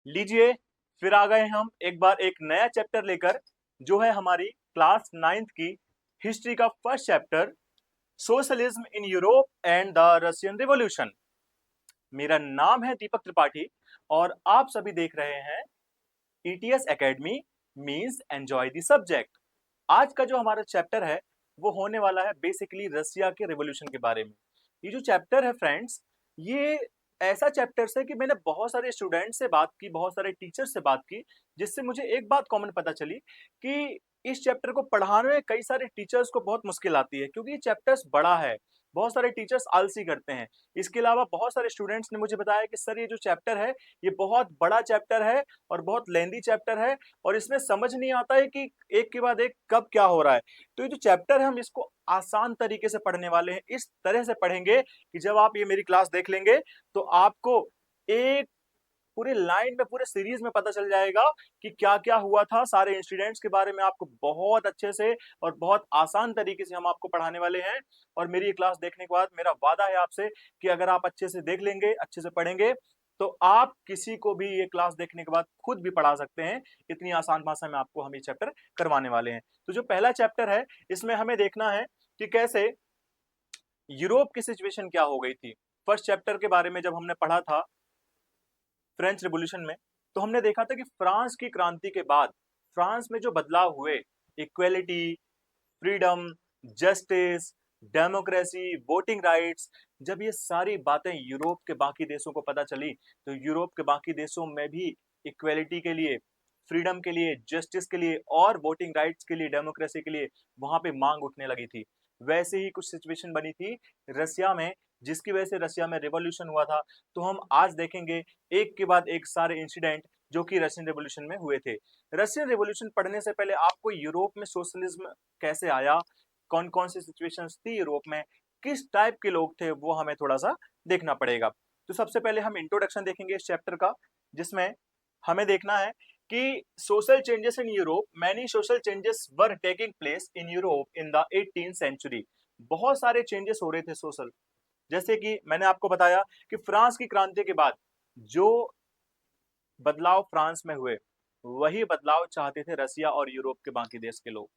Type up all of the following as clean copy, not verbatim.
लीजिए, फिर आ गए हम एक बार एक नया चैप्टर लेकर, जो है हमारी क्लास 9th की हिस्ट्री का first chapter, socialism in Europe and the Russian revolution. मेरा नाम है दीपक त्रिपाठी और आप सभी देख रहे हैं ETS academy means enjoy the subject. आज का जो हमारा चैप्टर है वो होने वाला है बेसिकली रसिया के रिवॉल्यूशन के बारे में। ये जो चैप्टर है फ्रेंड्स, ये ऐसा चैप्टर है कि मैंने बहुत सारे स्टूडेंट से बात की, बहुत सारे टीचर से बात की, जिससे मुझे एक बात कॉमन पता चली कि इस चैप्टर को पढ़ाने में कई सारे टीचर्स को बहुत मुश्किल आती है, क्योंकि ये चैप्टर्स बड़ा है। बहुत सारे टीचर्स आलसी करते हैं। इसके अलावा बहुत सारे स्टूडेंट्स ने मुझे बताया कि सर ये जो चैप्टर है ये बहुत बड़ा चैप्टर है और बहुत लेंदी चैप्टर है और इसमें समझ नहीं आता है कि एक के बाद एक कब क्या हो रहा है। तो ये जो चैप्टर है हम इसको आसान तरीके से पढ़ने वाले हैं। इस तरह से पढ़ेंगे कि जब आप ये मेरी क्लास देख लेंगे तो आपको एक पूरे लाइन में, पूरे सीरीज में पता चल जाएगा कि क्या-क्या हुआ था। सारे इंसिडेंट्स के बारे में आपको बहुत अच्छे से और बहुत आसान तरीके से हम आपको पढ़ाने वाले हैं। और मेरी ये क्लास देखने के बाद मेरा वादा है आपसे कि अगर आप अच्छे से देख लेंगे, अच्छे से पढ़ेंगे, तो आप किसी को भी ये क्लास देखने के बाद खुद भी पढ़ा सकते हैं। इतनी आसान भाषा में आपको हम ये चैप्टर करवाने वाले हैं। तो जो पहला चैप्टर है, इसमें हमें देखना है कि कैसे यूरोप की सिचुएशन क्या हो गई थी। फर्स्ट चैप्टर के बारे में जब हमने पढ़ा था फ्रेंच रिवॉल्यूशन में, तो हमने देखा था कि फ्रांस की क्रांति के बाद फ्रांस में जो बदलाव हुए, equality, freedom, justice, democracy, voting rights, जब ये सारी बातें यूरोप के बाकी देशों को पता चली, तो यूरोप के बाकी देशों में भी इक्वेलिटी के लिए, फ्रीडम के लिए, जस्टिस के लिए और वोटिंग राइट्स के लिए, डेमोक्रेसी के लिए वहां पे मांग उठने लगी थी। वैसे ही कुछ सिचुएशन बनी थी रसिया में, जिसकी वजह से रसिया में रिवॉल्यूशन हुआ था। तो हम आज देखेंगे एक के बाद एक सारे इंसिडेंट जो कि रशियन रिवॉल्यूशन में हुए थे। रशियन रिवॉल्यूशन पढ़ने से पहले आपको यूरोप में सोशलिज्म कैसे आया, कौन-कौन सी सिचुएशंस थी यूरोप में, किस टाइप के लोग थे, वो हमें थोड़ा-सा देखना पड़ेगा। तो सबसे पहले हम इंट्रोडक्शन देखेंगे इस चैप्टर का, जिसमें हमें देखना है कि social changes in Europe, many social changes were taking place in Europe in the 18th century. बहुत सारे चेंजेस हो रहे थे सोशल। जैसे कि मैंने आपको बताया कि फ्रांस की क्रांति के बाद जो बदलाव फ्रांस में हुए, वही बदलाव चाहते थे रसिया और यूरोप के बाकी देश के लोग।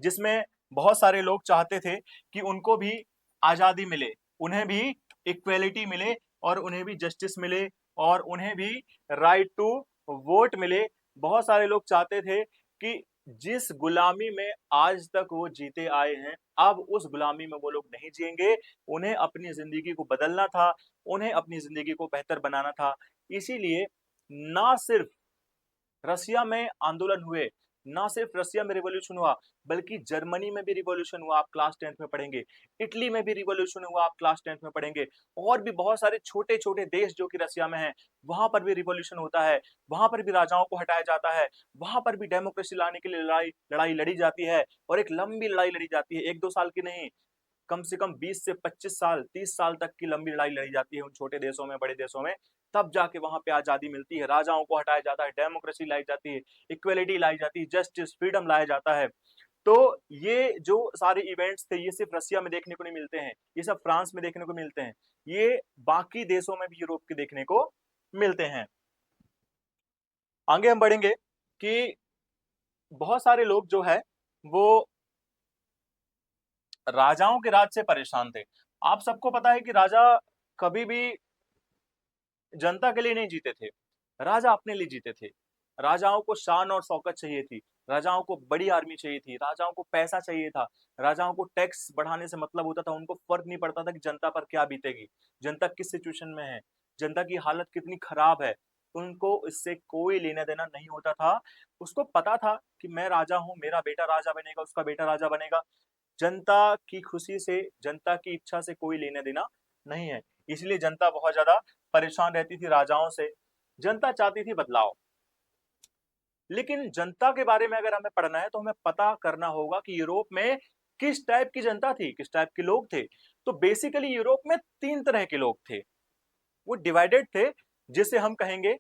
जिसमें बहुत सारे लोग चाहते थे कि उनको भी आजादी मिले, उन्हें भी इक्वेलिटी मिले और उन्हें भी जस्टिस मिले और उन्हें भी राइट टू वोट मिले। बहुत सारे लोग चाहते थे कि जिस गुलामी में आज तक वो जीते आए हैं, अब उस गुलामी में वो लोग नहीं जिएंगे। उन्हें अपनी जिंदगी को बदलना था, उन्हें अपनी जिंदगी को बेहतर बनाना था। इसीलिए ना सिर्फ रसिया में आंदोलन हुए, ना सिर्फ रसिया में रिवॉल्यूशन हुआ, बल्कि जर्मनी में भी रिवॉल्यूशन हुआ, आप क्लास 10th में पढ़ेंगे। इटली में भी रिवॉल्यूशन हुआ, आप क्लास 10th में पढ़ेंगे। और भी बहुत सारे छोटे-छोटे देश जो कि रसिया में हैं, वहाँ पर भी रिवॉल्यूशन होता है, वहाँ पर भी राजाओं को हटाया जाता है, वहाँ पर भी डेमोक्रेसी लाने के लिए लड़ाई लड़ाई लड़ी जाती है और एक लंबी लड़ाई लड़ी जाती है, 1-2 साल की नहीं। कम से कम 20 से 25 साल, 30 साल तक की लंबी लड़ाई लड़ी जाती है उन छोटे देशों में, बड़े देशों में। तब जाके वहां पे आजादी मिलती है, राजाओं को हटाया जाता है, डेमोक्रेसी लाई जाती है, इक्वेलिटी लाई जाती है, जस्टिस, फ्रीडम लाया जाता है। तो ये जो सारे इवेंट्स थे, ये सिर्फ रसिया में देखने को नहीं मिलते हैं, ये सब फ्रांस में देखने को मिलते हैं, ये बाकी देशों में भी यूरोप के देखने को मिलते हैं। आगे हम बढ़ेंगे कि बहुत सारे लोग जो है वो राजाओं के राज से परेशान थे। आप सबको पता है कि राजा कभी भी जनता के लिए नहीं जीते थे, राजा अपने लिए जीते थे। राजाओं को शान और शौकत चाहिए थी, राजाओं को बड़ी आर्मी चाहिए थी, राजाओं को पैसा चाहिए था, राजाओं को टैक्स बढ़ाने से मतलब होता था, उनको फर्क नहीं पड़ता था कि जनता पर क्या बीतेगी, जनता किस सिचुएशन में है, जनता की हालत कितनी खराब है, उनको इससे कोई लेना देना नहीं होता था। उसको पता था कि मैं राजा हूं, मेरा बेटा राजा बनेगा, उसका बेटा राजा बनेगा। जनता की खुशी से, जनता की इच्छा से कोई लेना देना नहीं है। इसलिए जनता बहुत ज्यादा परेशान रहती थी राजाओं से। जनता चाहती थी बदलाव। लेकिन जनता के बारे में अगर हमें पढ़ना है तो हमें पता करना होगा कि यूरोप में किस टाइप की जनता थी, किस टाइप के लोग थे। तो बेसिकली यूरोप में 3 तरह के लोग थे। वो डिवाइडेड थे, जिसे हम कहेंगे,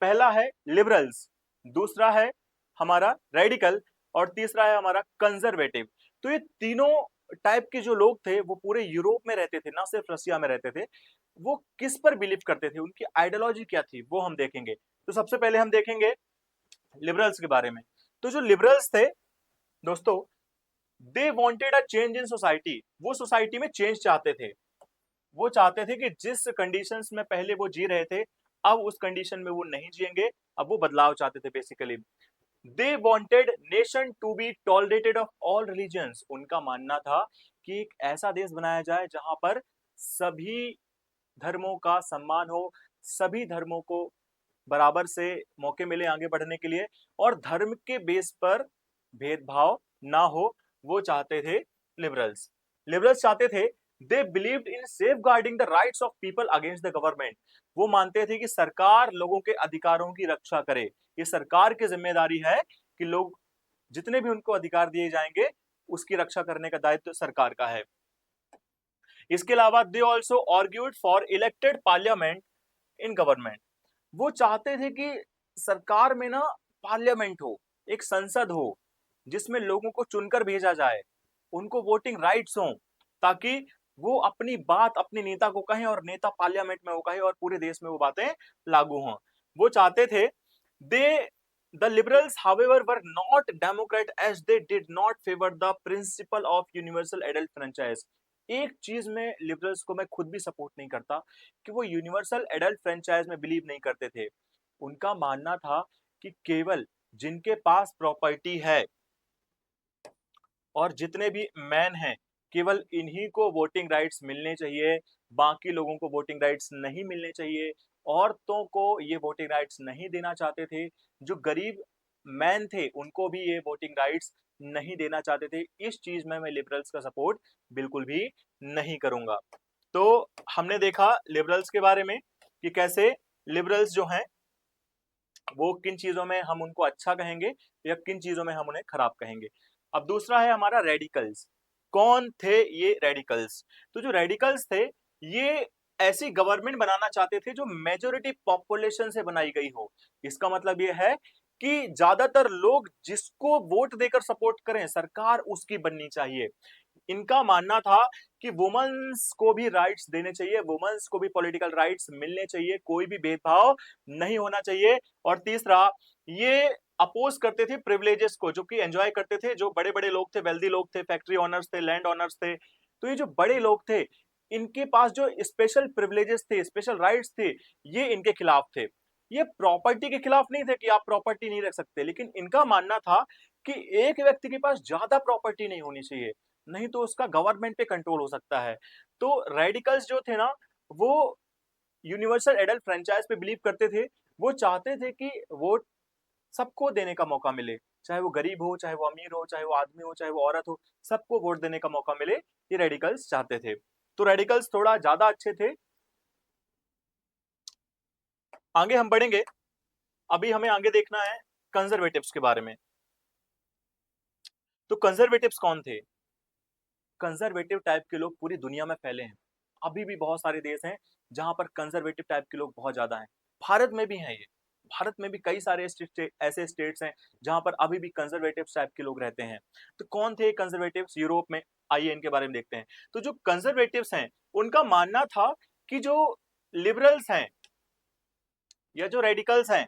पहला है लिबरल्स, दूसरा है हमारा रेडिकल और तीसरा है हमारा कंजर्वेटिव। तो ये तीनों टाइप के जो लोग थे वो पूरे यूरोप में रहते थे, ना सिर्फ रसिया में रहते थे, वो किस पर बिलीव करते थे, उनकी आइडियोलॉजी क्या थी, वो हम देखेंगे। तो सबसे पहले हम देखेंगे लिबरल्स के बारे में। तो जो लिबरल्स थे दोस्तों, they wanted a change in society, वो सोसाइटी में चेंज चाहते थे। वो चाहते थे कि जिस कंडीशंस में पहले वो जी रहे थे, अब उस कंडीशन में वो नहीं जिएंगे, अब वो बदलाव चाहते थे basically. They wanted nation to be tolerated of all religions, उनका मानना था कि एक ऐसा देश बनाया जाए जहां पर सभी धर्मों का सम्मान हो, सभी धर्मों को बराबर से मौके मिले आगे बढ़ने के लिए, और धर्म के बेस पर भेदभाव ना हो, वो चाहते थे लिबरल्स। लिबरल्स चाहते थे, they believed in safeguarding the rights of people against the government, वो मानते थे कि सरकार लोगों के अधिकारों की रक्षा करे, ये सरकार की जिम्मेदारी है कि लोग जितने भी उनको अधिकार दिए जाएंगे उसकी रक्षा करने का दायित्व सरकार का है। इसके अलावा they also argued for elected parliament in government, वो चाहते थे कि सरकार में ना पार्लियामेंट हो, एक संसद हो जिसमें लोगों को चुनकर भेजा जाए, उनको वोटिंग राइट्स हो, ताकि वो अपनी बात अपने नेता को कहें और नेता पार्लियामेंट में वो कहे और पूरे देश में वो बातें लागू हों। वो चाहते थे, they the liberals however were not democrat as they did not favour the principle of universal adult franchise. एक चीज में लिबरल्स को मैं खुद भी सपोर्ट नहीं करता, कि वो यूनिवर्सल एडल्ट फ्रेंचाइज में बिलीव नहीं करते थे। उनका मानना था कि केवल जिनके पास प्रॉपर्टी है और जितने भी मैन हैं, केवल इन्हीं को वोटिंग राइट्स मिलने चाहिए, बाकी लोगों को वोटिंग राइट्स नहीं मिलने चाहिए। औरतों को ये वोटिंग राइट्स नहीं देना चाहते थे, जो गरीब मैन थे उनको भी ये वोटिंग राइट्स नहीं देना चाहते थे। इस चीज में मैं लिबरल्स का सपोर्ट बिल्कुल भी नहीं करूंगा। तो हमने देखा लिबरल्स के बारे में कि कैसे लिबरल्स जो हैं वो किन चीजों में हम उनको अच्छा कहेंगे या किन चीजों में हम उन्हें खराब कहेंगे। अब दूसरा है हमारा रेडिकल्स। कौन थे ये रेडिकल्स? तो जो रेडिकल्स थे, ये ऐसी गवर्नमेंट बनाना चाहते थे जो मेजोरिटी पॉपुलेशन से बनाई गई हो। इसका मतलब ये है कि ज्यादातर लोग जिसको वोट देकर सपोर्ट करें, सरकार उसकी बननी चाहिए। इनका मानना था कि वुमेन्स को भी राइट्स देने चाहिए, वुमेन्स को भी पॉलिटिकल राइट्स मिलने चाहिए, कोई भी भेदभाव नहीं होना चाहिए। और तीसरा, ये अपोज करते थे प्रिविलेजेस को, जो कि एंजॉय करते थे जो बड़े बड़े लोग थे, वेल्दी लोग थे, फैक्ट्री ओनर्स थे, लैंड ओनर्स थे। तो ये जो बड़े लोग थे, इनके पास जो स्पेशल प्रिविलेजेस थे, स्पेशल राइट्स थे, ये इनके खिलाफ थे। ये प्रॉपर्टी के खिलाफ नहीं थे कि आप प्रॉपर्टी नहीं रख सकते, लेकिन इनका मानना था कि एक व्यक्ति के पास ज्यादा प्रॉपर्टी नहीं होनी चाहिए, नहीं तो उसका गवर्नमेंट पे कंट्रोल हो सकता है। तो रेडिकल्स जो थे ना, वो यूनिवर्सल एडल्ट फ्रेंचाइज पे बिलीव करते थे। वो चाहते थे कि वोट सबको देने का मौका मिले, चाहे वो गरीब हो, चाहे वो अमीर हो, चाहे वो आदमी हो, चाहे वो औरत हो, सबको वोट देने का मौका मिले, ये रेडिकल्स चाहते थे। तो रेडिकल्स थोड़ा ज्यादा अच्छे थे। आगे हम बढ़ेंगे, अभी हमें आगे देखना है कंजर्वेटिव्स के बारे में। तो कंजर्वेटिव्स कौन थे? कंजर्वेटिव टाइप के लोग पूरी दुनिया में फैले हैं। अभी भी बहुत सारे देश हैं जहां पर कंजर्वेटिव टाइप के लोग बहुत ज्यादा हैं। भारत में भी हैं ये। भारत में भी कई सारे ऐसे स्टेट्स हैं जहां पर अभी भी कंजर्वेटिव टाइप के लोग रहते हैं। तो कौन थे कंजर्वेटिव्स यूरोप में? आइए इनके बारे में देखते हैं। तो जो कंजर्वेटिव्स हैं, उनका मानना था कि जो लिबरल्स हैं या जो रेडिकल्स हैं,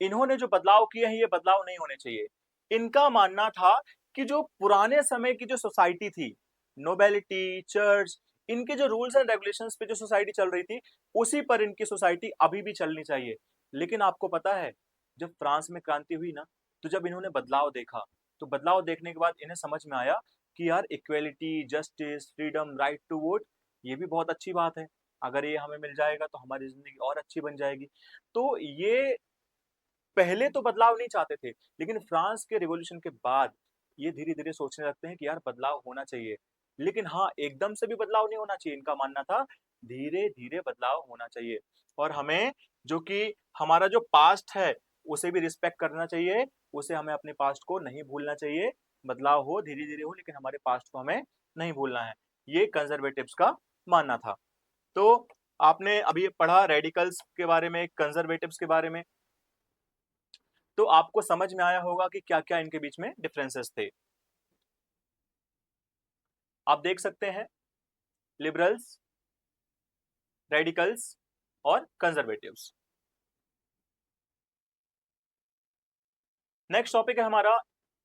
इन्होंने जो बदलाव किए हैं, ये बदलाव नहीं होने चाहिए। इनका मानना था कि जो पुराने समय की जो सोसाइटी थी, नोबेलिटी, चर्च, इनके जो रूल्स एंड रेगुलेशंस पे जो सोसाइटी चल रही थी, उसी पर इनकी सोसाइटी अभी भी चलनी चाहिए। लेकिन आपको पता है, जब फ्रांस में क्रांति हुई ना, तो जब इन्होंने बदलाव देखा, तो बदलाव देखने के बाद इन्हें समझ में आया कि यार equality, justice, freedom, right to vote, ये भी बहुत अच्छी बात है। अगर ये हमें मिल जाएगा तो हमारी जिंदगी और अच्छी बन जाएगी। तो ये पहले तो बदलाव नहीं चाहते थे, लेकिन फ्रांस के रिवॉल्यूशन के बाद ये धीरे-धीरे सोचने लगते हैं कि यार बदलाव होना चाहिए। लेकिन हाँ, एकदम से भी बदलाव नहीं होना चाहिए। इनका मानना था धीरे-धीरे बदलाव होना चाहिए और हमें जो कि हमारा जो पास्ट है, उसे भी रिस्पेक्ट करना चाहिए। उसे हमें अपने पास्ट को नहीं भूलना चाहिए। बदलाव हो, धीरे-धीरे हो, लेकिन हमारे पास्ट को हमें नहीं भूलना है। ये कंजर्वेटिव्स का मानना था। तो आपने अभी पढ़ा रेडिकल्स के बारे में, कंजर्वेटिव्स के बारे में। तो आपको समझ में आया होगा कि क्या-क्या इनके बीच में डिफरेंसेस थे। आप देख सकते हैं लिबरल्स, रेडिकल्स और कंजर्वेटिव्स। नेक्स्ट टॉपिक है हमारा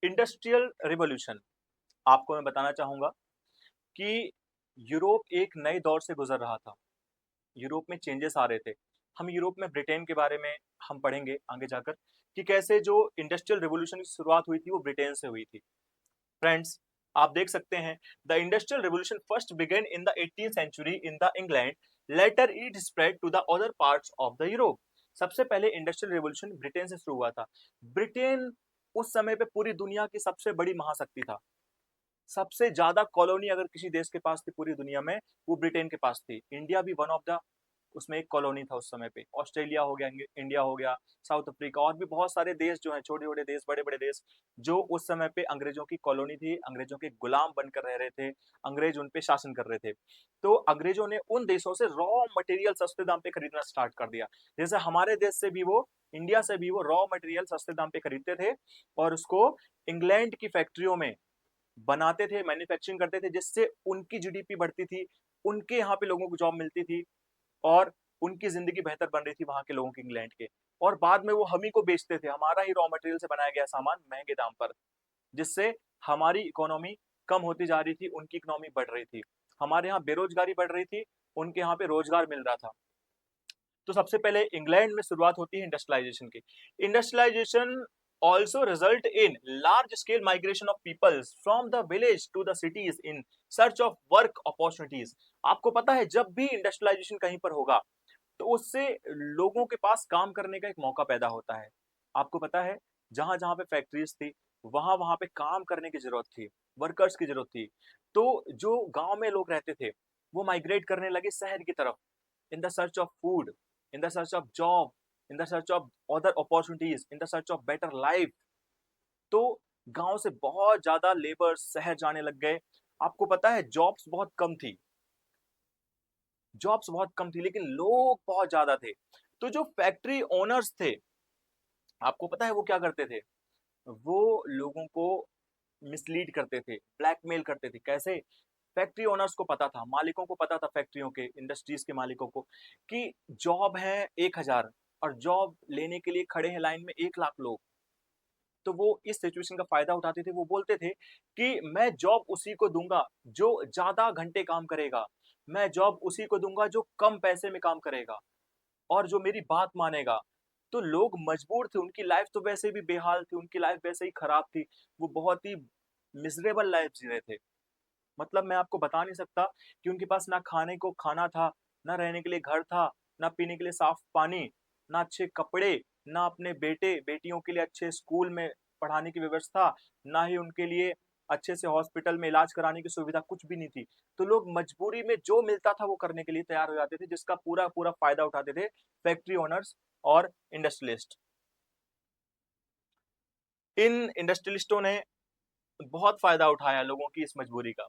इंडस्ट्रियल रिवॉल्यूशन। आपको मैं बताना चाहूंगा कि यूरोप एक नए दौर से गुजर रहा था। यूरोप में चेंजेस आ रहे थे। हम यूरोप में ब्रिटेन के बारे में हम पढ़ेंगे आगे जाकर कि कैसे जो इंडस्ट्रियल रिवॉल्यूशन की शुरुआत हुई थी वो ब्रिटेन से हुई थी। फ्रेंड्स, आप देख सकते हैं the industrial revolution first began in the 18th century in the England, later it spread to the other parts of the Europe. सबसे पहले इंडस्ट्रियल रिवॉल्यूशन ब्रिटेन से शुरू हुआ था। ब्रिटेन उस समय पे पूरी दुनिया की सबसे बड़ी महाशक्ति था। सबसे ज्यादा कॉलोनी अगर किसी देश के पास थी पूरी दुनिया में, वो ब्रिटेन के पास थी। इंडिया भी वन ऑफ द उसमें एक कॉलोनी था उस समय पे। ऑस्ट्रेलिया हो गया, इंडिया हो गया, साउथ अफ्रीका और भी बहुत सारे देश जो हैं, छोटे छोटे देश, बड़े बड़े देश, जो उस समय पे अंग्रेजों की कॉलोनी थी, अंग्रेजों के गुलाम बनकर रह रहे थे, अंग्रेज उन पे शासन कर रहे थे। तो अंग्रेजों ने उन देशों से रॉ मटेरियल सस्ते दाम पे खरीदना स्टार्ट कर दिया। जैसे हमारे देश से भी वो, इंडिया से भी वो रॉ मटेरियल सस्ते दाम पे खरीदते थे और उसको इंग्लैंड की फैक्ट्रियों में बनाते थे, मैन्युफैक्चरिंग करते थे, जिससे उनकी जीडीपी बढ़ती थी, उनके यहाँ पे लोगों को जॉब मिलती थी और उनकी जिंदगी बेहतर बन रही थी वहां के लोगों की, इंग्लैंड के। और बाद में वो हम ही को बेचते थे, हमारा ही रॉ मटेरियल से बनाया गया सामान महंगे दाम पर, जिससे हमारी इकोनॉमी कम होती जा रही थी, उनकी इकोनॉमी बढ़ रही थी। हमारे यहाँ बेरोजगारी बढ़ रही थी, उनके यहाँ पे रोजगार मिल रहा था। तो सबसे पहले इंग्लैंड में शुरुआत होती है इंडस्ट्रियलाइजेशन की। Industrialisation also result in large scale migration of peoples from the village to the cities in search of work opportunities। आपको पता है जब भी इंडस्ट्रियलाइजेशन कहीं पर होगा तो उससे लोगों के पास काम करने का एक मौका पैदा होता है। आपको पता है जहां जहां पे फैक्ट्रीज थी वहां वहां पे काम करने की जरूरत थी, वर्कर्स की जरूरत थी। तो जो गांव में लोग रहते थे वो माइग्रेट करने लगे शहर की तरफ, in the search of food, in the search of job, in the search of other opportunities, in the search of better life। तो गांव से बहुत ज्यादा लेबर शहर जाने लग गए। आपको पता है जॉब्स बहुत कम थी लेकिन लोग बहुत ज्यादा थे। तो जो फैक्ट्री ओनर्स थे, आपको पता है वो क्या करते थे? वो लोगों को मिसलीड करते थे, ब्लैकमेल करते थे। कैसे? फैक्ट्री ओनर्स को पता था, मालिकों को पता था, फैक्ट्रियों के, इंडस्ट्रीज के मालिकों को, कि जॉब है 1000 और जॉब लेने के लिए खड़े हैं लाइन में 1 लाख लोग। तो वो इस सिचुएशन का फायदा उठाते थे। वो बोलते थे कि मैं जॉब उसी को दूंगा जो ज्यादा घंटे काम करेगा, मैं जॉब उसी को दूंगा जो कम पैसे में काम करेगा और जो मेरी बात मानेगा। तो लोग मजबूर थे, उनकी लाइफ तो वैसे भी बेहाल थी, उनकी लाइफ वैसे ही खराब थी, वो बहुत ही मिजरेबल लाइफ जी रहे थे। मतलब मैं आपको बता नहीं सकता कि उनके पास ना खाने को खाना था, ना रहने के लिए घर था, ना पीने के लिए साफ पानी, ना अच्छे कपड़े, ना अपने बेटे बेटियों के लिए अच्छे स्कूल में पढ़ाने की व्यवस्था, ना ही उनके लिए अच्छे से हॉस्पिटल में इलाज कराने की सुविधा, कुछ भी नहीं थी। तो लोग मजबूरी में जो मिलता था वो करने के लिए तैयार हो जाते थे, जिसका पूरा पूरा फायदा उठाते थे फैक्ट्री ओनर्स और इंडस्ट्रियलिस्ट। इन इंडस्ट्रियलिस्टों ने बहुत फायदा उठाया लोगों की इस मजबूरी का।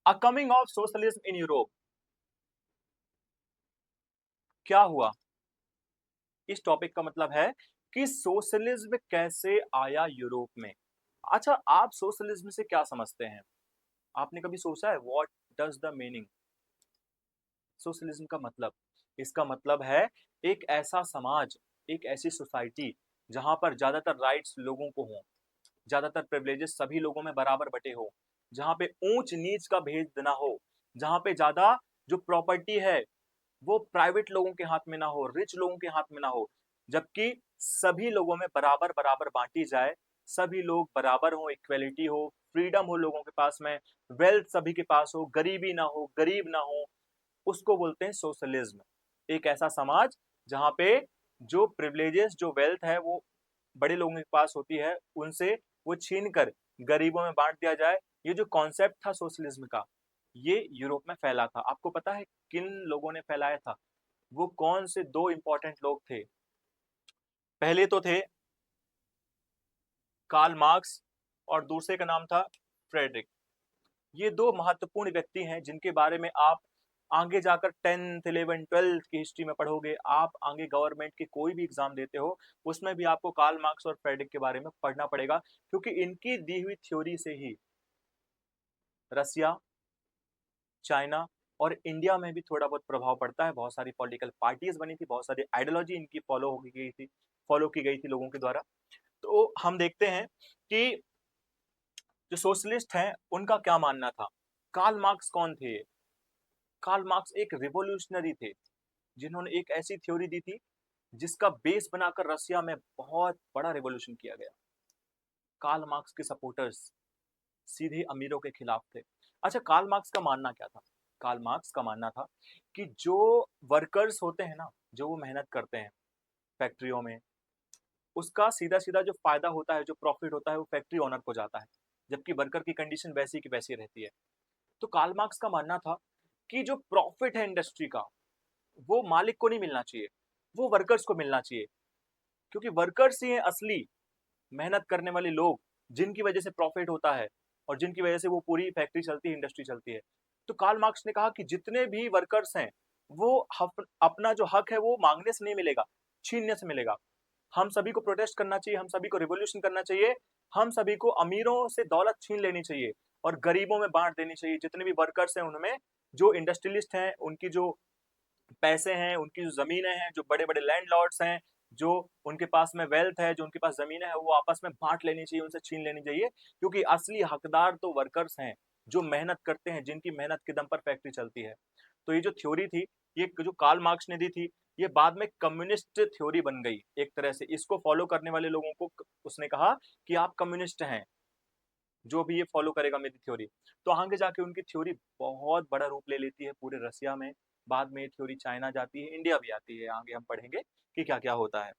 A coming of socialism in Europe. क्या हुआ? इस टॉपिक का मतलब है कि सोशलिज्म कैसे आया यूरोप में। अच्छा, आप सोशलिज्म से क्या समझते हैं? आपने कभी सोचा है what does the meaning socialism का मतलब? इसका मतलब है एक ऐसा समाज, एक ऐसी सोसाइटी जहां पर ज्यादातर राइट्स लोगों को हों, ज्यादातर प्रिविलेजेस सभी लोगों में बराबर बटे हो, जहां पे ऊंच नीच का भेद ना हो, जहां पे ज्यादा जो प्रॉपर्टी है वो प्राइवेट लोगों के हाथ में ना हो, रिच लोगों के हाथ में ना हो, जबकि सभी लोगों में बराबर बराबर बांटी जाए, सभी लोग बराबर हो, इक्वेलिटी हो, फ्रीडम हो लोगों के पास में, वेल्थ सभी के पास हो, गरीबी ना हो, गरीब ना हो, उसको बोलते हैं सोशलिज्म। एक ऐसा समाज जहां पे जो प्रिविलेजेस, जो वेल्थ है वो बड़े लोगों के पास होती है, उनसे वो छीन कर गरीबों में बांट दिया जाए। ये जो कॉन्सेप्ट था सोशलिज्म का, ये यूरोप में फैला था। आपको पता है किन लोगों ने फैलाया था? वो कौन से दो इंपॉर्टेंट लोग थे? पहले तो थे कार्ल मार्क्स और दूसरे का नाम था फ्रेडरिक। ये दो महत्वपूर्ण व्यक्ति हैं जिनके बारे में आप आगे जाकर 10th 11th 12th की हिस्ट्री में पढ़ोगे। आप आगे गवर्नमेंट के कोई भी एग्जाम देते हो उसमें भी आपको कार्ल मार्क्स और फ्रेडरिक के बारे में पढ़ना पड़ेगा, क्योंकि इनकी दी हुई थ्योरी से ही रसिया, चाइना और इंडिया में भी थोड़ा बहुत प्रभाव पड़ता है। बहुत सारी पॉलिटिकल पार्टीज बनी थी, बहुत सारी आइडियोलॉजी इनकी फॉलो की गई थी लोगों के द्वारा। तो हम देखते हैं कि जो सोशलिस्ट हैं उनका क्या मानना था। कार्ल मार्क्स कौन थे? कार्ल मार्क्स एक रिवोल्यूशनरी थे, जिन्होंने एक ऐसी थ्योरी दी थी जिसका बेस बनाकर रसिया में बहुत बड़ा रिवॉल्यूशन किया गया। कार्ल मार्क्स के सपोर्टर्स सीधे अमीरों के खिलाफ थे। अच्छा, कार्ल मार्क्स का मानना क्या था? कार्ल मार्क्स का मानना था कि जो वर्कर्स होते हैं ना, जो वो मेहनत करते हैं फैक्ट्रियों में, उसका सीधा सीधा जो फायदा होता है, जो प्रॉफिट होता है, वो फैक्ट्री ओनर को जाता है, जबकि वर्कर की कंडीशन वैसी की वैसी रहती है। तो कार्ल मार्क्स का मानना था कि जो प्रॉफिट है इंडस्ट्री का, वो मालिक को नहीं मिलना चाहिए, वो वर्कर्स को मिलना चाहिए, क्योंकि वर्कर्स ही हैं असली मेहनत करने वाले लोग, जिनकी वजह से प्रॉफिट होता है और जिनकी वजह से वो पूरी फैक्ट्री चलती है, इंडस्ट्री चलती है। तो कार्ल मार्क्स ने कहा कि जितने भी वर्कर्स हैं, वो अपना जो हक है वो मांगने से नहीं मिलेगा, छीनने से मिलेगा। हम सभी को प्रोटेस्ट करना चाहिए, हम सभी को रिवॉल्यूशन करना चाहिए, हम सभी को अमीरों से दौलत छीन लेनी चाहिए और गरीबों में बांट देनी चाहिए। जितने भी वर्कर्स हैं उनमें, जो इंडस्ट्रियलिस्ट हैं उनकी जो पैसे हैं, उनकी जो जमीनें हैं, जो बड़े बड़े लैंडलॉर्ड्स हैं, जो उनके पास में वेल्थ है, जो उनके पास जमीनें हैं, वो आपस में बांट लेनी चाहिए, उनसे छीन लेनी चाहिए, क्योंकि असली हकदार तो वर्कर्स हैं, जो मेहनत करते हैं, जिनकी मेहनत के दम पर फैक्ट्री चलती है। तो ये जो थ्योरी थी, ये जो कार्ल मार्क्स ने दी थी, ये बाद में कम्युनिस्ट थ्योरी बन गई एक तरह से। इसको फॉलो करने वाले लोगों को उसने कहा कि आप कम्युनिस्ट हैं, जो भी ये फॉलो करेगा मेरी थ्योरी। तो आगे जाके उनकी थ्योरी बहुत बड़ा रूप ले लेती है पूरे रसिया में। बाद में ये थ्योरी चाइना जाती है, इंडिया भी आती है। आगे हम पढ़ेंगे कि क्या क्या होता है।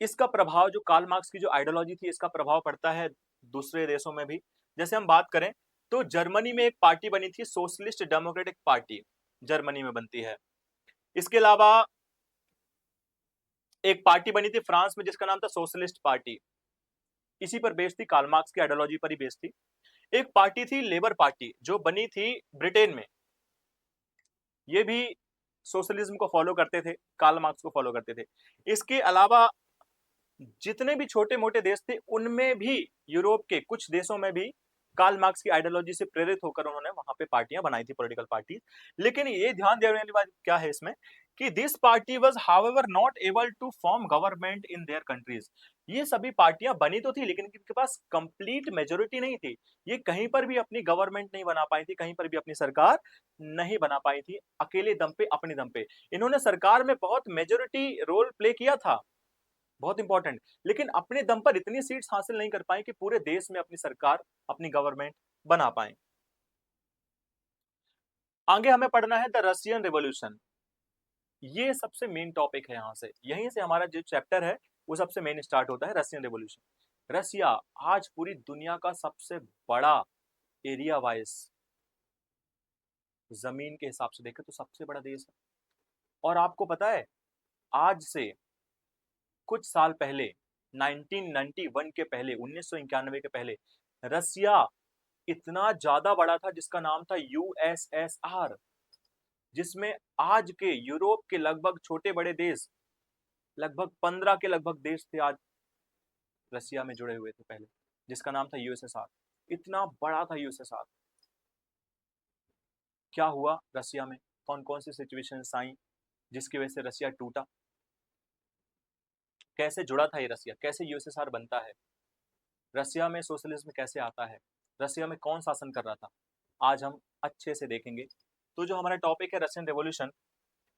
इसका प्रभाव, जो कार्ल मार्क्स की जो आइडियोलॉजी थी, इसका प्रभाव पड़ता है दूसरे देशों में भी। जैसे हम बात करें तो जर्मनी में एक पार्टी बनी थी, सोशलिस्ट डेमोक्रेटिक पार्टी, जर्मनी में बनती है। इसके अलावा एक पार्टी बनी थी फ्रांस में, जिसका नाम था सोशलिस्ट पार्टी, इसी पर बेस्ड थी, कार्ल मार्क्स की आइडियोलॉजी पर ही बेस्ड थी। एक पार्टी थी लेबर पार्टी, जो बनी थी ब्रिटेन में, ये भी सोशलिज्म को फॉलो करते थे, कार्ल मार्क्स को फॉलो करते थे। इसके अलावा जितने भी छोटे मोटे देश थे, उनमें भी, यूरोप के कुछ देशों में भी कार्ल मार्क्स की आइडियोलॉजी से प्रेरित होकर उन्होंने वहां पे पार्टियां बनाई थी, पॉलिटिकल पार्टी। लेकिन ये ध्यान देने वाली बात क्या है इसमें, कि this party was however not able to form government in their countries. ये सभी पार्टियां बनी तो थी, लेकिन इनके पास कंप्लीट मेजोरिटी नहीं थी। ये कहीं पर भी अपनी गवर्नमेंट नहीं बना पाई थी, कहीं पर भी अपनी सरकार नहीं बना पाई थी, अकेले दम पे, अपने दम पे। इन्होंने सरकार में बहुत मेजोरिटी रोल प्ले किया था, बहुत इंपॉर्टेंट, लेकिन अपने दम पर इतनी सीट्स हासिल नहीं कर पाए कि पूरे देश में अपनी सरकार, अपनी गवर्नमेंट बना पाए। आगे हमें पढ़ना है द रशियन रिवॉल्यूशन। ये सबसे मेन टॉपिक है, यहां से, यहीं से हमारा जो चैप्टर है वो सबसे मेन स्टार्ट होता है, रशियन रिवॉल्यूशन। रसिया आज पूरी दुनिया का सबसे बड़ा, एरिया वाइज, जमीन के हिसाब से देखें तो सबसे बड़ा देश है। और आपको पता है, आज से कुछ साल पहले, 1991 के पहले, 1991 के पहले, रसिया इतना ज्यादा बड़ा था जिसका नाम था यूएसएसआर, जिसमें आज के यूरोप के लगभग छोटे बड़े देश, लगभग 15 के लगभग देश थे आज रसिया में जुड़े हुए थे पहले, जिसका नाम था यूएसएसआर। इतना बड़ा था यूएसएसआर। क्या हुआ रसिया में, कौन कौन सी सिचुएशंस आई जिसकी वजह से रसिया टूटा, कैसे जुड़ा था ये रसिया, कैसे यूएसएसआर बनता है, रसिया में सोशलिज्म कैसे आता है, रसिया में कौन शासन कर रहा था, आज हम अच्छे से देखेंगे। तो जो हमारा टॉपिक है रशियन रेवोल्यूशन,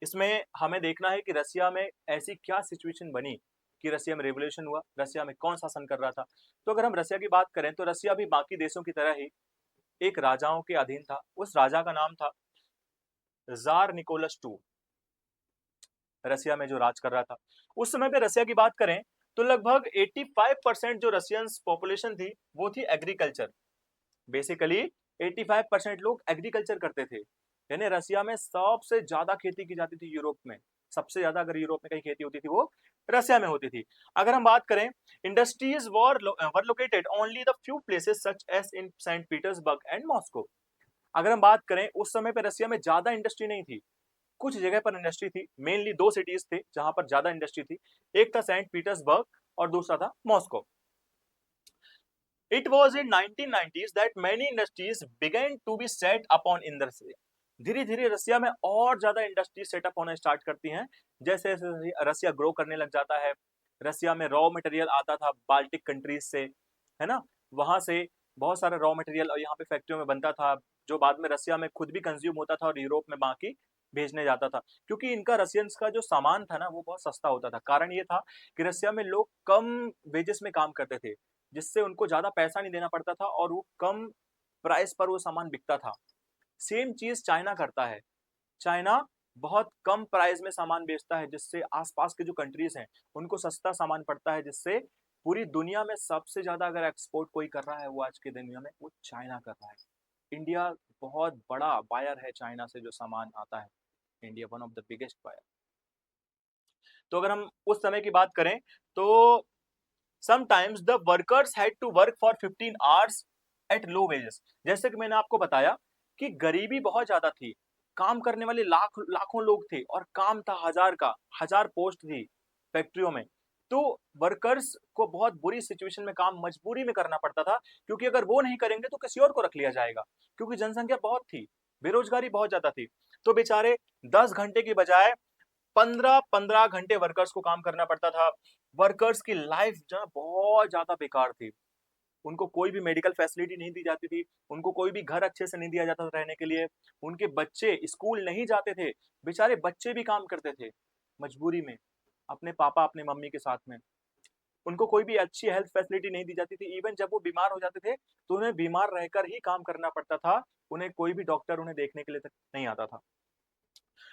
इसमें हमें देखना है कि रसिया में ऐसी क्या सिचुएशन बनी कि रसिया में रेवोल्यूशन हुआ, रसिया में कौन शासन कर रहा था। तो अगर हम रसिया की बात करें तो रसिया भी बाकी देशों की तरह ही एक राजाओं के अधीन था। उस राजा का नाम था जार निकोलस टू, रसिया में जो राज कर रहा था। उस समय पे रसिया की बात करें तो लगभग 85% जो रशियंस पॉपुलेशन थी वो थी एग्रीकल्चर। बेसिकली 85% लोग एग्रीकल्चर करते थे, यानी रसिया में सबसे ज्यादा खेती की जाती थी यूरोप में। सबसे ज्यादा अगर यूरोप में कहीं खेती होती थी वो रसिया में होती थी। अगर हम बात करें, industries were located only the few places such as in Saint Petersburg and Moscow. अगर हम बात करें, उस समय पे रसिया में ज्यादा इंडस्ट्री नहीं थी, कुछ जगह पर इंडस्ट्री थी, मेनली दो सिटीज थे जहां पर ज्यादा इंडस्ट्री थी, एक था सेंट पीटर्सबर्ग और दूसरा था Moscow. It was in 1990s that many industries began to be set up on in Russia. धीरे धीरे रसिया में और ज्यादा इंडस्ट्री सेटअप होना स्टार्ट करती हैं। जैसे जैसे रसिया ग्रो करने लग जाता है, रसिया में रॉ मटेरियल आता था बाल्टिक कंट्रीज से, है ना, वहां से बहुत सारा रॉ मटेरियल और यहाँ पे फैक्ट्रियों में बनता था, जो बाद में रसिया में खुद भी कंज्यूम होता था और यूरोप में बाकी भेजने जाता था। क्योंकि इनका रसियंस का जो सामान था ना वो बहुत सस्ता होता था। कारण ये था कि रसिया में लोग कम वेजेस में काम करते थे, जिससे उनको ज्यादा पैसा नहीं देना पड़ता था और वो कम प्राइस पर वो सामान बिकता था। सेम चीज चाइना करता है। चाइना बहुत कम प्राइस में सामान बेचता है, जिससे आसपास के जो कंट्रीज हैं उनको सस्ता सामान पड़ता है, जिससे पूरी दुनिया में सबसे ज्यादा अगर एक्सपोर्ट कोई कर रहा है वो आज की दुनिया में वो चाइना कर रहा है। इंडिया बहुत बड़ा बायर है चाइना से जो सामान आता है। India one of the biggest buyer. तो अगर हम उस समय की बात करें तो sometimes the workers had to work for 15 hours at low wages. जैसे कि मैंने आपको बताया कि गरीबी बहुत ज्यादा थी, काम करने वाले लाखों लोग थे और काम था हजार का, हजार पोस्ट थी फैक्ट्रियों में। तो वर्कर्स को बहुत बुरी सिचुएशन में काम मजबूरी में करना पड़ता था, क्योंकि अगर वो नहीं करेंगे तो किसी और को रख लिया जाएगा, क्योंकि जनसंख्या बहुत थी, बेरोजगारी बहुत ज्यादा थी। तो बेचारे 10 घंटे की बजाय 15-15 घंटे वर्कर्स को काम करना पड़ता था। वर्कर्स की लाइफ जो है बहुत ज्यादा बेकार थी। उनको कोई भी मेडिकल फैसिलिटी नहीं दी जाती थी, उनको कोई भी घर अच्छे से नहीं दिया जाता था रहने के लिए, उनके बच्चे स्कूल नहीं जाते थे। बेचारे बच्चे भी काम करते थे मजबूरी में, अपने पापा अपने मम्मी के साथ में। उनको कोई भी अच्छी हेल्थ फैसिलिटी नहीं दी जाती थी। इवन जब वो बीमार हो जाते थे तो उन्हें बीमार रहकर ही काम करना पड़ता था, उन्हें कोई भी डॉक्टर उन्हें देखने के लिए तक नहीं आता था।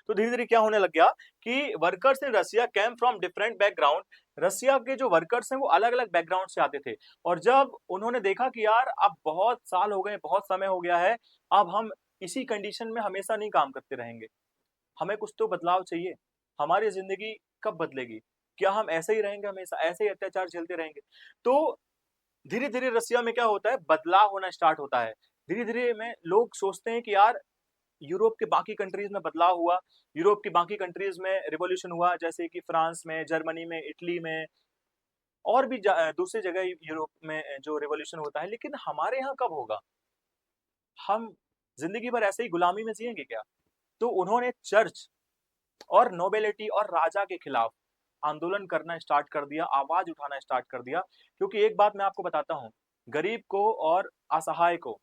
तो धीरे धीरे क्या होने लग गया कि workers in Russia came from different background. Russia के जो वर्कर्स हैं वो अलग अलग बैकग्राउंड से आते थे, और जब उन्होंने देखा कि यार अब बहुत साल हो गए, बहुत समय हो गया है, अब हम इसी कंडीशन में हमेशा नहीं काम करते रहेंगे, हमें कुछ तो बदलाव चाहिए। हमारी जिंदगी कब बदलेगी? क्या हम ऐसे ही रहेंगे, हमेशा ऐसे ही अत्याचार झेलते रहेंगे? तो धीरे धीरे रसिया में क्या होता है, बदलाव होना स्टार्ट होता है। धीरे धीरे में लोग सोचते हैं कि यार यूरोप के बाकी कंट्रीज में बदलाव हुआ, यूरोप की बाकी कंट्रीज में रिवॉल्यूशन हुआ, जैसे कि फ्रांस में, जर्मनी में, इटली में, और भी दूसरी जगह यूरोप में जो रिवॉल्यूशन होता है, लेकिन हमारे यहाँ कब होगा? हम जिंदगी भर ऐसे ही गुलामी में जिएंगे क्या? तो उन्होंने चर्च और नोबेलिटी और राजा के खिलाफ आंदोलन करना स्टार्ट कर दिया, आवाज उठाना स्टार्ट कर दिया। क्योंकि एक बात मैं आपको बताता हूँ, गरीब को और असहाय को,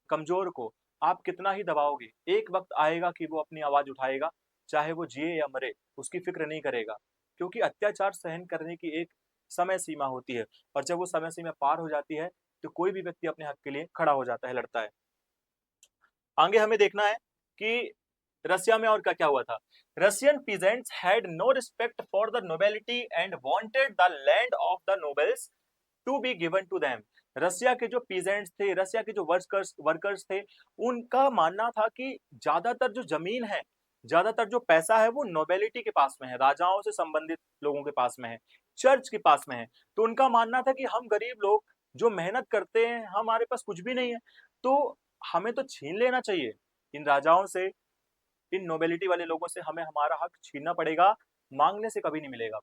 कमजोर को आप कितना ही दबाओगे, एक वक्त आएगा कि वो अपनी आवाज उठाएगा, चाहे वो जिए या मरे, उसकी फिक्र नहीं करेगा। क्योंकि अत्याचार सहन करने की एक समय सीमा होती है, और जब वो समय सीमा पार हो जाती है तो कोई भी व्यक्ति अपने हक के लिए खड़ा हो जाता है, लड़ता है। आगे हमें देखना है कि रसिया में और क्या क्या हुआ था। Russian peasants had no respect for the nobility and wanted the land of the nobles to be given to them. Russia के जो पीजेंट्स थे, रसिया के जो वर्कर्स वर्कर्स थे, उनका मानना था कि ज्यादातर जो जमीन है, ज्यादातर जो पैसा है वो नोबेलिटी के पास में है, राजाओं से संबंधित लोगों के पास में है, चर्च के पास में है। तो उनका मानना था कि हम गरीब लोग जो मेहनत करते हैं, हमारे पास कुछ भी नहीं है, तो हमें तो छीन लेना चाहिए इन राजाओं से, इन नोबेलिटी वाले लोगों से हमें हमारा हक छीनना पड़ेगा, मांगने से कभी नहीं मिलेगा।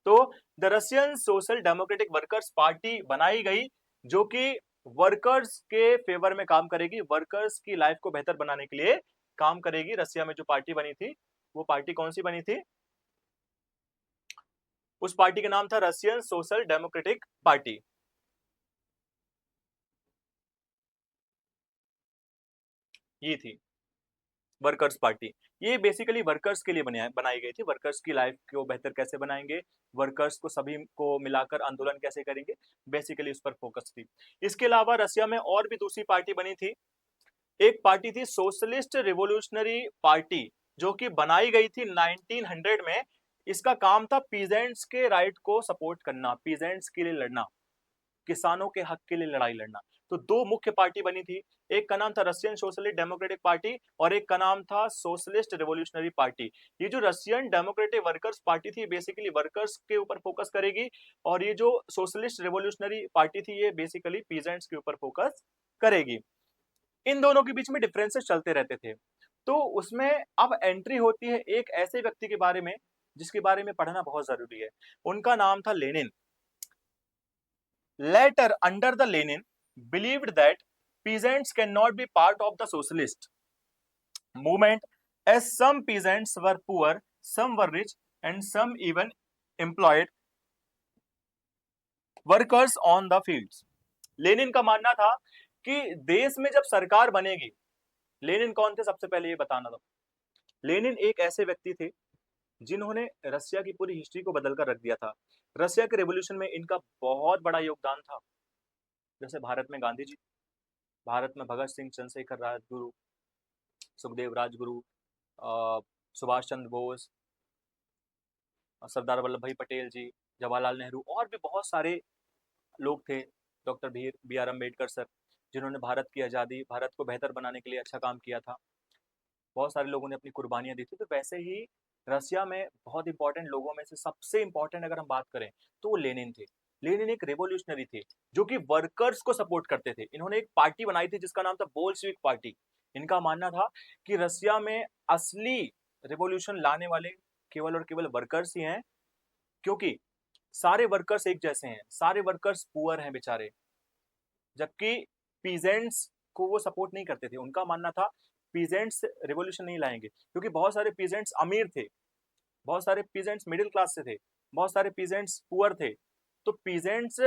तो the Russian social democratic workers party बनाई गई, जो कि वर्कर्स के फेवर में काम करेगी, वर्कर्स की लाइफ को बेहतर बनाने के लिए काम करेगी। रसिया में जो पार्टी बनी थी वो पार्टी कौन सी बनी थी? उस पार्टी का नाम था रशियन सोशल डेमोक्रेटिक पार्टी। ये थी वर्कर्स पार्टी। ये बेसिकली वर्कर्स के लिए बनाई गई थी, वर्कर्स की लाइफ को बेहतर कैसे बनाएंगे, वर्कर्स को सभी को मिलाकर आंदोलन कैसे करेंगे, बेसिकली उस पर फोकस थी। इसके अलावा रसिया में और भी दूसरी पार्टी बनी थी। एक पार्टी थी सोशलिस्ट रिवोल्यूशनरी पार्टी, जो कि बनाई गई थी 1900 में। इसका काम था पीजेंट्स के राइट को सपोर्ट करना, पीजेंट्स के लिए लड़ना, किसानों के हक के लिए लड़ाई लड़ना। तो दो मुख्य पार्टी बनी थी, एक का नाम था रशियन सोशलिस्ट डेमोक्रेटिक पार्टी और एक का नाम था सोशलिस्ट रिवोल्यूशनरी पार्टी। ये जो रशियन डेमोक्रेटिक वर्कर्स पार्टी थी बेसिकली वर्कर्स के ऊपर फोकस करेगी, और ये जो सोशलिस्ट रिवोल्यूशनरी पार्टी थी ये बेसिकली पीजेंट्स के ऊपर फोकस करेगी। इन दोनों के बीच में डिफरेंसेस चलते रहते थे। तो उसमें अब एंट्री होती है एक ऐसे व्यक्ति के बारे में जिसके बारे में पढ़ना बहुत जरूरी है। उनका नाम था Lenin. Later under the Lenin believed that peasants cannot be part of the socialist movement, as some peasants were poor, some were rich, and some even employed workers on the fields. Lenin का मानना था कि देश में जब सरकार बनेगी, Lenin कौन थे सबसे पहले ये बताना था। लेनिन एक ऐसे व्यक्ति थे जिन्होंने रशिया की पूरी हिस्ट्री को बदलकर रख दिया था। रशिया के रेवोल्यूशन में इनका बहुत बड़ा योगदान था। जैसे भारत में गांधी जी, भारत में भगत सिंह, चंद्रशेखर राजगुरु, सुखदेव राजगुरु, सुभाष चंद्र बोस, सरदार वल्लभ भाई पटेल जी, जवाहरलाल नेहरू और भी बहुत सारे लोग थे, doctor B R Ambedkar sir, जिन्होंने भारत की आज़ादी, भारत को बेहतर बनाने के लिए अच्छा काम किया था। बहुत सारे लोगों ने अपनी कुर्बानियां दी थी। तो वैसे ही रसिया में बहुत इंपॉर्टेंट लोगों में से सबसे इंपॉर्टेंट अगर हम बात करें तो वो लेनिन थे। लेनिन एक रेवोल्यूशनरी थे जो कि वर्कर्स को सपोर्ट करते थे। इन्होंने एक पार्टी बनाई थी जिसका नाम था बोल्शेविक पार्टी। इनका मानना था कि रसिया में असली रेवोल्यूशन लाने वाले केवल और केवल वर्कर्स ही हैं, क्योंकि सारे वर्कर्स एक जैसे हैं, सारे वर्कर्स पुअर हैं बेचारे, जबकि पीजेंट्स को वो सपोर्ट नहीं करते थे। उनका मानना था पीजेंट्स रेवोल्यूशन नहीं लाएंगे, क्योंकि बहुत सारे पीजेंट्स अमीर थे, बहुत सारे पीजेंट्स मिडिल क्लास से थे, बहुत सारे पीजेंट्स पुअर थे। तो पीजेंट्स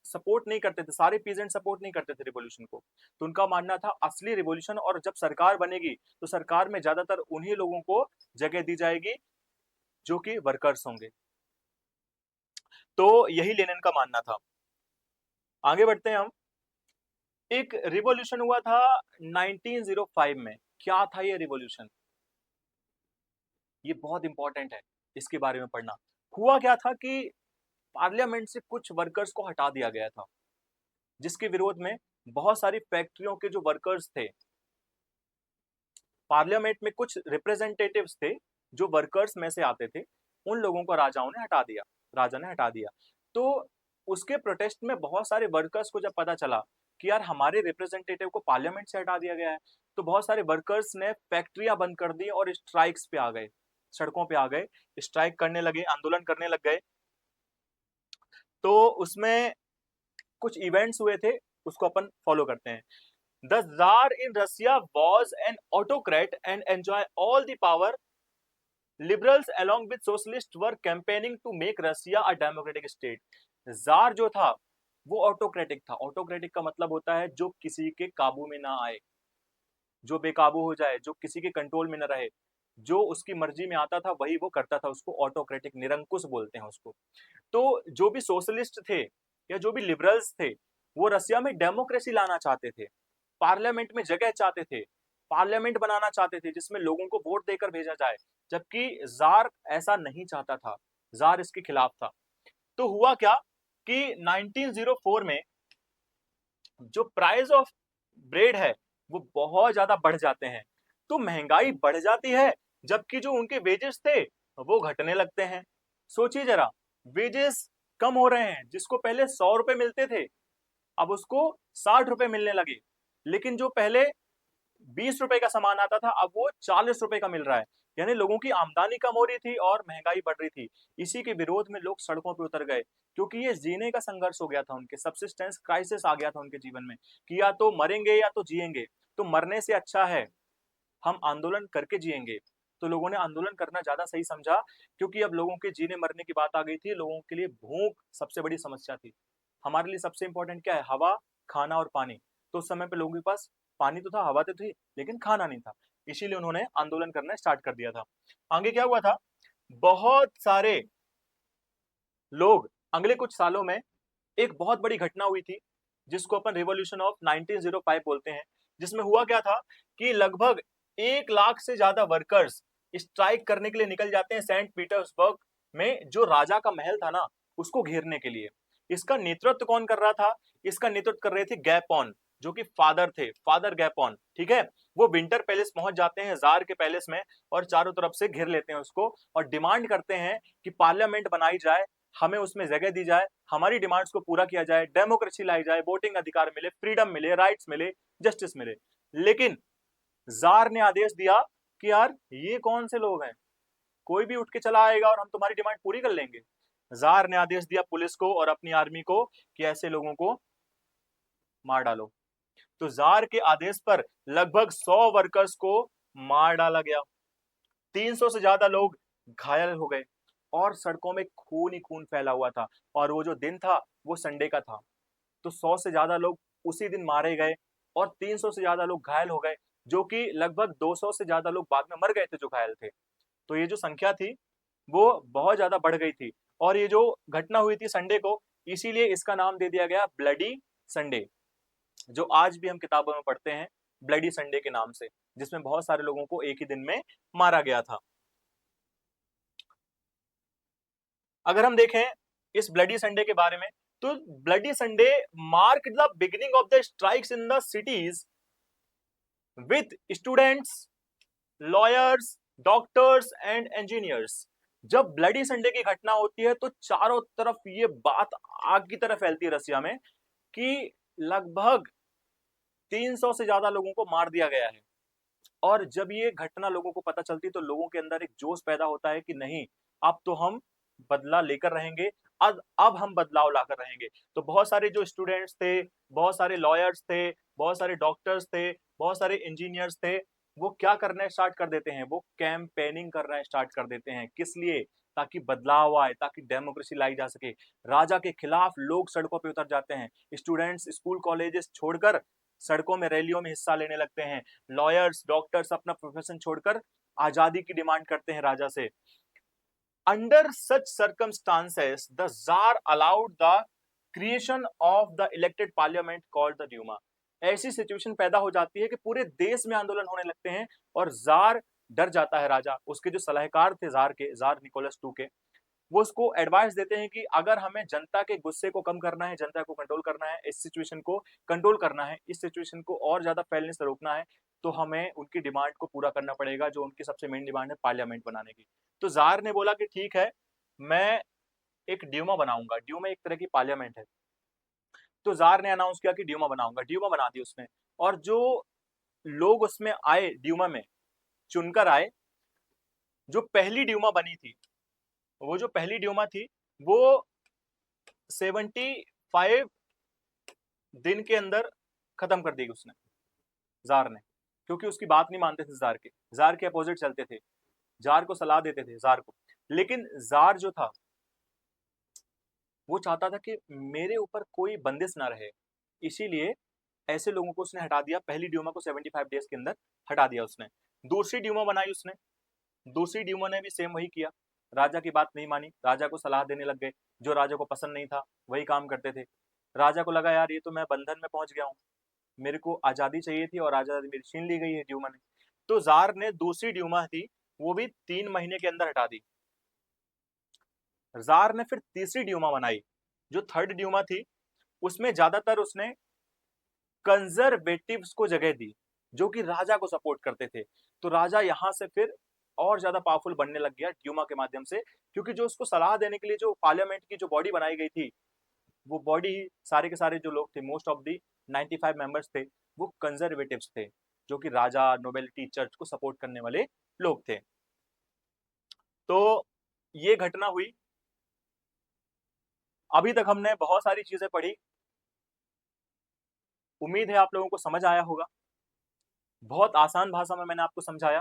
सपोर्ट नहीं करते थे, सारे पीजेंट्स सपोर्ट नहीं करते थे रिवॉल्यूशन को। तो उनका मानना था असली रिवॉल्यूशन और जब सरकार बनेगी तो सरकार में ज्यादातर उन्हीं लोगों को जगह दी जाएगी जो कि वर्कर्स होंगे। तो यही लेनिन का मानना था। आगे बढ़ते हैं हम। एक रिवॉल्यूशन हुआ था 1905 में। क्या था ये रिवॉल्यूशन? ये बहुत इंपॉर्टेंट है, इसके बारे में पढ़ना। हुआ क्या था कि पार्लियामेंट से कुछ वर्कर्स को हटा दिया गया था, जिसके विरोध में बहुत सारी फैक्ट्रियों के जो वर्कर्स थे, पार्लियामेंट में कुछ रिप्रेजेंटेटिव्स थे जो वर्कर्स में से आते थे, उन लोगों को राजाओं ने हटा दिया, राजा ने हटा दिया। तो उसके प्रोटेस्ट में बहुत सारे वर्कर्स को जब पता चला कि यार हमारे रिप्रेजेंटेटिव को पार्लियामेंट से हटा दिया गया है, तो बहुत सारे वर्कर्स ने फैक्ट्रियां बंद कर दी और स्ट्राइक्स पे आ गए, सड़कों पे आ गए, स्ट्राइक करने लगे, आंदोलन करने लग गए। तो उसमें कुछ इवेंट्स हुए थे, उसको अपन फॉलो करते हैं। The tsar in Russia was an autocrat and enjoy all the power. Liberals along with socialists were campaigning to make Russia a democratic state. Jar जो था वो ऑटोक्रेटिक था। ऑटोक्रेटिक का मतलब होता है जो किसी के काबू में ना आए, जो बेकाबू हो जाए, जो किसी के कंट्रोल में न रहे, जो उसकी मर्जी में आता था वही वो करता था, उसको ऑटोक्रेटिक, निरंकुश बोलते हैं उसको। तो जो भी सोशलिस्ट थे या जो भी लिबरल्स थे वो रसिया में डेमोक्रेसी लाना चाहते थे, पार्लियामेंट में जगह चाहते थे, पार्लियामेंट बनाना चाहते थे जिसमें लोगों को वोट देकर भेजा जाए, जबकि जार ऐसा नहीं चाहता था, जार इसके खिलाफ था। तो हुआ क्या कि 1904 में जो प्राइस ऑफ ब्रेड है वो बहुत ज्यादा बढ़ जाते हैं। तो महंगाई बढ़ जाती है, जबकि जो उनके वेजेस थे वो घटने लगते हैं। सोचिए जरा, वेजेस कम हो रहे हैं, जिसको पहले 100 रुपए मिलते थे अब उसको 60 रुपए मिलने लगे, लेकिन जो पहले 20 रुपए का सामान आता था अब वो 40 रुपए का मिल रहा है। यानी लोगों की आमदनी कम हो रही थी और महंगाई बढ़ रही थी। इसी के विरोध में लोग सड़कों पर उतर गए, क्योंकि ये जीने का संघर्ष हो गया था, उनके सब्सिस्टेंस क्राइसिस आ गया था उनके जीवन में कि या तो मरेंगे या तो जिएंगे, तो मरने से अच्छा है हम आंदोलन करके जिएंगे। तो लोगों ने आंदोलन करना ज्यादा सही समझा, क्योंकि अब लोगों के जीने मरने की बात आ गई थी। लोगों के लिए भूख सबसे बड़ी समस्या थी। हमारे लिए सबसे इंपॉर्टेंट क्या है? हवा, खाना और पानी। तो उस समय पे लोगों के पास पानी तो था, हवा तो थी, लेकिन खाना नहीं था। इसीलिए उन्होंने आंदोलन करना स्टार्ट कर दिया था। आगे क्या हुआ था? बहुत सारे लोग अगले कुछ सालों में, एक बहुत बड़ी घटना हुई थी जिसको अपन रिवॉल्यूशन ऑफ 1905 बोलते हैं, जिसमें हुआ क्या था कि लगभग 1 लाख से ज्यादा वर्कर्स स्ट्राइक करने के लिए निकल जाते हैं सेंट पीटर्सबर्ग में, जो राजा का महल था ना उसको घेरने के लिए। इसका नेतृत्व कौन कर रहा था? इसका नेतृत्व कर रहे थे गैपोन, जो कि फादर थे, फादर गैपोन। ठीक है, वो विंटर पैलेस पहुंच जाते हैं, जार के पैलेस में, और चारों तरफ से घेर लेते हैं उसको और डिमांड करते हैं कि पार्लियामेंट बनाई जाए, हमें उसमें जगह दी जाए, हमारी डिमांड्स को पूरा किया जाए, डेमोक्रेसी लाई जाए, वोटिंग अधिकार मिले, फ्रीडम मिले, राइट्स मिले, जस्टिस मिले। लेकिन जार ने आदेश दिया कि यार ये कौन से लोग हैं, कोई भी उठ के चला आएगा और हम तुम्हारी डिमांड पूरी कर लेंगे। जार ने आदेश दिया पुलिस को और अपनी आर्मी को कि ऐसे लोगों को मार डालो। तो जार के आदेश पर लगभग 100 वर्कर्स को मार डाला गया। 300 से ज्यादा लोग घायल हो गए और सड़कों में खून ही खून फैला हुआ था। और वो जो दिन था वो संडे का था। तो 100 से ज्यादा लोग उसी दिन मारे गए और 300 से ज्यादा लोग घायल हो गए, जो कि लगभग 200 से ज्यादा लोग बाद में मर गए थे जो घायल थे। तो ये जो संख्या थी वो बहुत ज्यादा बढ़ गई थी। और ये जो घटना हुई थी संडे को, इसीलिए इसका नाम दे दिया गया ब्लडी संडे, जो आज भी हम किताबों में पढ़ते हैं ब्लडी संडे के नाम से, जिसमें बहुत सारे लोगों को एक ही दिन में मारा गया था। अगर हम देखें इस ब्लडी संडे के बारे में, तो bloody Sunday mark the beginning of the strikes in the cities with students, lawyers, doctors and engineers. जब ब्लडी संडे की घटना होती है तो चारों तरफ ये बात आग की तरह फैलती है रसिया में कि लगभग 300 से ज्यादा लोगों को मार दिया गया है। और जब ये घटना लोगों को पता चलती तो लोगों के अंदर एक जोश पैदा होता है कि नहीं, अब तो हम बदला लेकर रहेंगे, अब हम बदलाव लाकर रहेंगे। तो बहुत सारे जो स्टूडेंट्स थे, बहुत सारे लॉयर्स थे, बहुत सारे डॉक्टर्स थे, बहुत सारे इंजीनियर्स थे, वो क्या करना स्टार्ट कर देते हैं, वो कैंपेनिंग करना स्टार्ट कर देते हैं। किस लिए? ताकि बदलाव आए, ताकि डेमोक्रेसी लाई जा सके। राजा के खिलाफ लोग सड़कों पे उतर जाते हैं। स्टूडेंट्स स्कूल कॉलेजेस छोड़कर सड़कों में रैलियों में हिस्सा लेने लगते हैं। लॉयर्स, डॉक्टर्स अपना प्रोफेशन छोड़कर आजादी की डिमांड करते हैं राजा से। Under such circumstances the tsar allowed the creation of the elected parliament called the Duma. ऐसी सिचुएशन पैदा हो जाती है कि पूरे देश में आंदोलन होने लगते हैं और जार डर जाता है। राजा, उसके जो सलाहकार थे जार के, जार निकोलस टू के, वो उसको एडवाइस देते हैं कि अगर हमें जनता के गुस्से को कम करना है, जनता को कंट्रोल करना है, इस सिचुएशन को कंट्रोल करना है, इस सिचुएशन को और ज्यादा फैलने से रोकना है, तो हमें उनकी डिमांड को पूरा करना पड़ेगा, जो उनकी सबसे मेन डिमांड है पार्लियामेंट बनाने की। तो जार ने बोला कि ठीक है, मैं एक ड्यूमा बनाऊंगा। ड्यूमा एक तरह की पार्लियामेंट है। तो जार ने अनाउंस किया कि ड्यूमा बनाऊंगा। ड्यूमा बना दी उसने। और जो लोग उसमें आए, ड्यूमा में चुनकर आए, जो पहली ड्यूमा बनी थी, वो जो पहली ड्यूमा थी वो 75 दिन के अंदर खत्म कर दी उसने, जार ने। क्योंकि उसकी बात नहीं मानते थे जार के अपोजिट चलते थे, जार को सलाह देते थे जार को। लेकिन जार जो था वो चाहता था कि मेरे ऊपर कोई बंदिश ना रहे, इसीलिए ऐसे लोगों को उसने हटा दिया। पहली ड्यूमा को 75 डेज के अंदर हटा दिया उसने। दूसरी ड्यूमा बनाई उसने। दूसरी ड्यूमा ने भी सेम वही किया। राजा की बात नहीं मानी, राजा को सलाह देने लग गए, जो राजा को पसंद नहीं था वही काम करते थे। राजा को लगा यार ये तो मैं बंधन में पहुंच गया हूँ, मेरे को आजादी चाहिए थी और आजादी मेरी छीन ली गई है ड्यूमा ने। तो जार ने दूसरी ड्यूमा थी वो भी 3 महीने के अंदर हटा दी। जार ने फिर तीसरी ड्यूमा बनाई। जो थर्ड ड्यूमा थी उसमें ज्यादातर उसने कंजर्वेटिव्स को जगह दी, जो कि राजा को सपोर्ट करते थे। तो राजा यहां से फिर और ज्यादा पावरफुल बनने लग गया ड्यूमा के माध्यम से, क्योंकि जो उसको सलाह देने के लिए जो पार्लियामेंट की जो बॉडी बनाई गई थी, वो बॉडी सारे के सारे जो लोग थे, मोस्ट ऑफ दी 95 मेंबर्स थे, वो कंजर्वेटिव्स थे, जो कि राजा, नोबेलिटी, चर्च को सपोर्ट करने वाले लोग थे। तो ये घटना हुई। अभी तक हमने बहुत सारी चीजें पढ़ी। उम्मीद है आप लोगों को समझ आया होगा। बहुत आसान भाषा में मैंने आपको समझाया,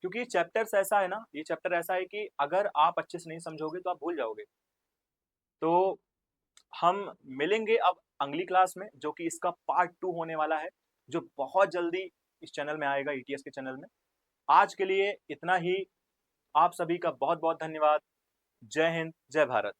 क्योंकि ये चैप्टर्स ऐसा है ना, ये चैप्टर ऐसा है कि अगर आप अच्छे से नहीं समझोगे तो आप भूल जाओगे। तो हम मिलेंगे अब अगली क्लास में, जो कि इसका पार्ट 2 होने वाला है, जो बहुत जल्दी इस चैनल में आएगा, ईटीएस के चैनल में। आज के लिए इतना ही। आप सभी का बहुत बहुत धन्यवाद। जय हिंद, जय भारत।